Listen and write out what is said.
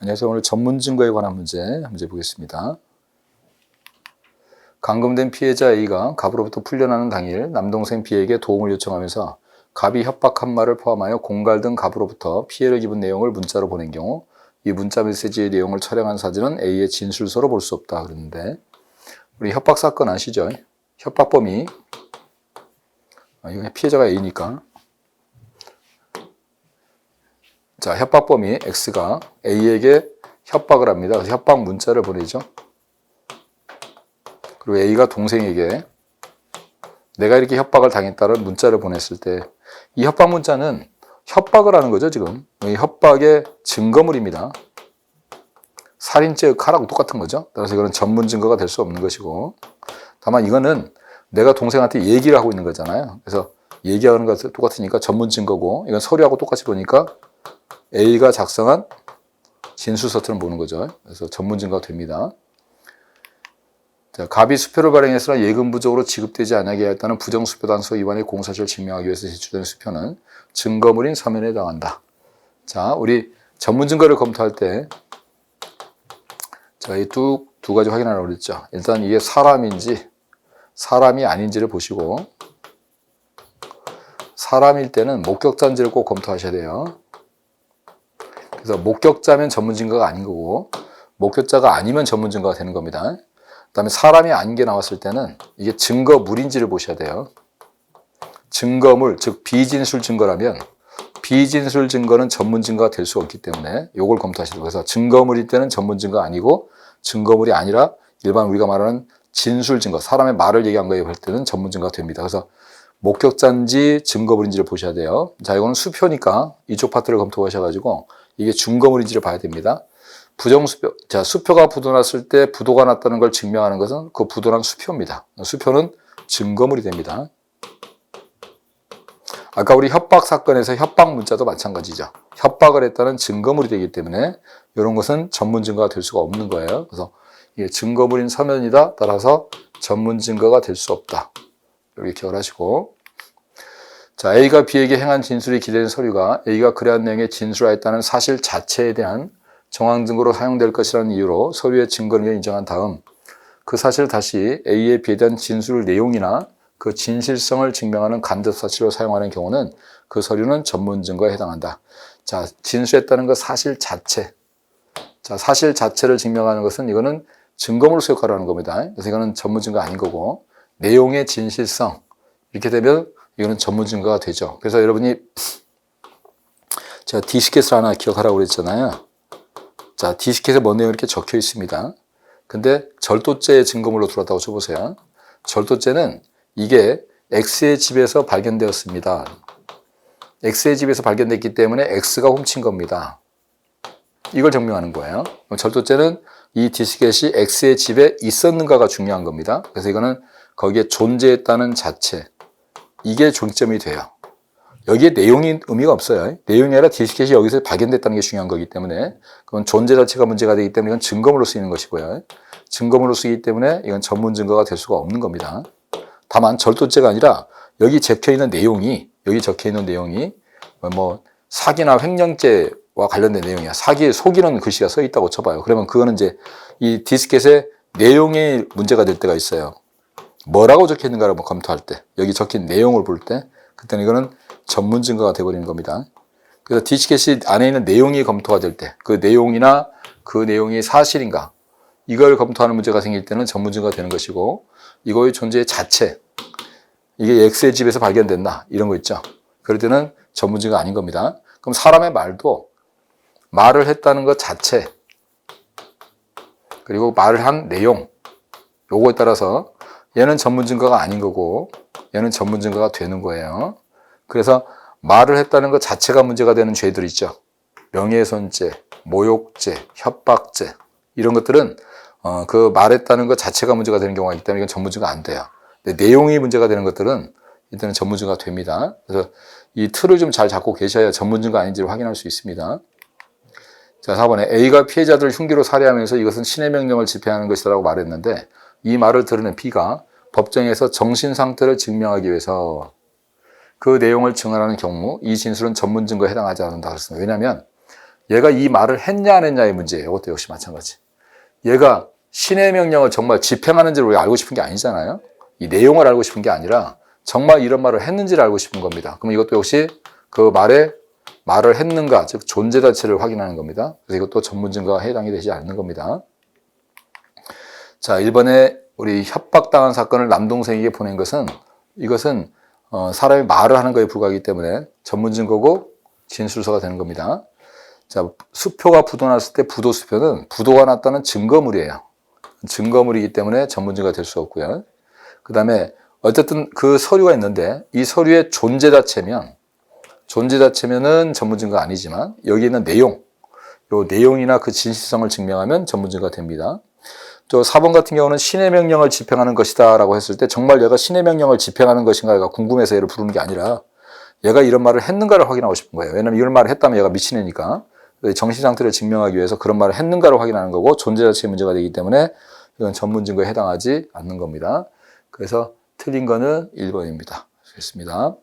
안녕하세요. 오늘 전문 증거에 관한 문제 보겠습니다. 감금된 피해자 A가 갑으로부터 풀려나는 당일 남동생 B에게 도움을 요청하면서 갑이 협박한 말을 포함하여 공갈 등 갑으로부터 피해를 입은 내용을 문자로 보낸 경우 이 문자 메시지의 내용을 촬영한 사진은 A의 진술서로 볼 수 없다 그랬는데, 우리 협박 사건 아시죠? 협박범이 이거 피해자가 A니까, 자, 협박범이 X가 A에게 협박을 합니다. 그래서 협박 문자를 보내죠. 그리고 A가 동생에게 내가 이렇게 협박을 당했다는 문자를 보냈을 때 이 협박 문자는 협박을 하는 거죠. 지금 이 협박의 증거물입니다. 살인죄의 칼하고 똑같은 거죠. 따라서 이거는 전문 증거가 될 수 없는 것이고, 다만 이거는 내가 동생한테 얘기를 하고 있는 거잖아요. 그래서 얘기하는 것과 똑같으니까 전문 증거고, 이건 서류하고 똑같이 보니까 A가 작성한 진술서처럼 보는 거죠. 그래서 전문 증거가 됩니다. 자, 갑이 수표를 발행했으나 예금 부족으로 지급되지 않게 하였다는 부정수표 단서 위반의 공사실을 증명하기 위해서 제출된 수표는 증거물인 서면에 해당한다. 자, 우리 전문 증거를 검토할 때 자, 이 두 가지 확인하라고 그랬죠. 일단 이게 사람인지 사람이 아닌지를 보시고, 사람일 때는 목격자인지를 꼭 검토하셔야 돼요. 그래서 목격자면 전문 증거가 아닌 거고, 목격자가 아니면 전문 증거가 되는 겁니다. 그 다음에 사람이 아닌 게 나왔을 때는 이게 증거물인지를 보셔야 돼요. 증거물, 즉 비진술 증거라면 비진술 증거는 전문 증거가 될 수 없기 때문에 이걸 검토하시도록. 그래서 증거물일 때는 전문 증거 아니고, 증거물이 아니라 일반 우리가 말하는 진술 증거, 사람의 말을 얘기한 거에 할 때는 전문 증거가 됩니다. 그래서 목격자인지 증거물인지를 보셔야 돼요. 자, 이거는 수표니까 이쪽 파트를 검토하셔가지고 이게 증거물인지를 봐야 됩니다. 부정수표, 자, 수표가 부도났을 때 부도가 났다는 걸 증명하는 것은 그 부도난 수표입니다. 수표는 증거물이 됩니다. 아까 우리 협박 사건에서 협박 문자도 마찬가지죠. 협박을 했다는 증거물이 되기 때문에 이런 것은 전문 증거가 될 수가 없는 거예요. 그래서 이게 증거물인 서면이다. 따라서 전문 증거가 될 수 없다. 이렇게 기억을 하시고, 자, A가 B에게 행한 진술이 기재된 서류가 A가 그러한 내용에 진술하였다는 사실 자체에 대한 정황 증거로 사용될 것이라는 이유로 서류의 증거를 인정한 다음 그 사실을 다시 A의 B에 대한 진술 내용이나 그 진실성을 증명하는 간접 사실로 사용하는 경우는 그 서류는 전문 증거에 해당한다. 자, 진술했다는 것 사실 자체. 자, 사실 자체를 증명하는 것은 이거는 증거물로서 역할을 하는 겁니다. 그래서 이거는 전문 증거 아닌 거고, 내용의 진실성. 이렇게 되면 이거는 전문 증거가 되죠. 그래서 여러분이 제가 디스켓을 하나 기억하라고 그랬잖아요. 자, 디스켓에 뭔 내용이 이렇게 적혀 있습니다. 근데 절도죄의 증거물로 들어왔다고 쳐보세요. 절도죄는 이게 X의 집에서 발견되었습니다. X의 집에서 발견됐기 때문에 X가 훔친 겁니다. 이걸 증명하는 거예요. 절도죄는 이 디스켓이 X의 집에 있었는가가 중요한 겁니다. 그래서 이거는 거기에 존재했다는 자체, 이게 중점이 돼요. 여기에 내용이 의미가 없어요. 내용이 아니라 디스켓이 여기서 발견됐다는 게 중요한 거기 때문에 그건 존재 자체가 문제가 되기 때문에 이건 증거물로 쓰이는 것이고요. 증거물로 쓰이기 때문에 이건 전문 증거가 될 수가 없는 겁니다. 다만 절도죄가 아니라 여기 적혀있는 내용이, 여기 적혀있는 내용이 뭐 사기나 횡령죄와 관련된 내용이야. 사기에 속이는 글씨가 써 있다고 쳐봐요. 그러면 그거는 이제 이 디스켓의 내용이 문제가 될 때가 있어요. 뭐라고 적혀 있는가를 검토할 때, 여기 적힌 내용을 볼 때, 그때는 이거는 전문 증거가 되어버리는 겁니다. 그래서 디스켓이 안에 있는 내용이 검토가 될 때, 그 내용이나 그 내용이 사실인가, 이걸 검토하는 문제가 생길 때는 전문 증거가 되는 것이고, 이거의 존재 자체, 이게 X의 집에서 발견된다, 이런 거 있죠. 그럴 때는 전문 증거가 아닌 겁니다. 그럼 사람의 말도 말을 했다는 것 자체, 그리고 말을 한 내용, 요거에 따라서 얘는 전문 증거가 아닌 거고 얘는 전문 증거가 되는 거예요. 그래서 말을 했다는 것 자체가 문제가 되는 죄들 있죠. 명예훼손죄, 모욕죄, 협박죄, 이런 것들은 그 말했다는 것 자체가 문제가 되는 경우가 있기 때문에 이건 전문 증거가 안 돼요. 근데 내용이 문제가 되는 것들은 일단은 전문 증거가 됩니다. 그래서 이 틀을 좀 잘 잡고 계셔야 전문 증거 아닌지를 확인할 수 있습니다. 자, 4번에 A가 피해자들을 흉기로 살해하면서 이것은 신의 명령을 집행하는 것이라고 말했는데, 이 말을 들은 B가 법정에서 정신 상태를 증명하기 위해서 그 내용을 증언하는 경우 이 진술은 전문 증거에 해당하지 않는다 그랬습니다. 왜냐하면 얘가 이 말을 했냐 안 했냐의 문제예요. 이것도 역시 마찬가지. 얘가 신의 명령을 정말 집행하는지를 우리가 알고 싶은 게 아니잖아요. 이 내용을 알고 싶은 게 아니라 정말 이런 말을 했는지를 알고 싶은 겁니다. 그럼 이것도 역시 그 말을 했는가, 즉 존재 자체를 확인하는 겁니다. 그래서 이것도 전문 증거가 해당이 되지 않는 겁니다. 자, 1번에 우리 협박당한 사건을 남동생에게 보낸 것은 이것은 사람이 말을 하는 거에 불과하기 때문에 전문 증거고 진술서가 되는 겁니다. 자, 수표가 부도났을 때 부도수표는 부도가 났다는 증거물이에요. 증거물이기 때문에 전문 증거가 될 수 없고요. 그 다음에 어쨌든 그 서류가 있는데 이 서류의 존재 자체면은 전문 증거가 아니지만 여기 있는 내용, 요 내용이나 그 진실성을 증명하면 전문 증거가 됩니다. 또 4번 같은 경우는 신의 명령을 집행하는 것이다 라고 했을 때 정말 얘가 신의 명령을 집행하는 것인가가 궁금해서 얘를 부르는 게 아니라 얘가 이런 말을 했는가를 확인하고 싶은 거예요. 왜냐면 이런 말을 했다면 얘가 미친애니까 정신 상태를 증명하기 위해서 그런 말을 했는가를 확인하는 거고 존재 자체의 문제가 되기 때문에 이건 전문 증거에 해당하지 않는 겁니다. 그래서 틀린 거는 1번입니다. 됐습니다.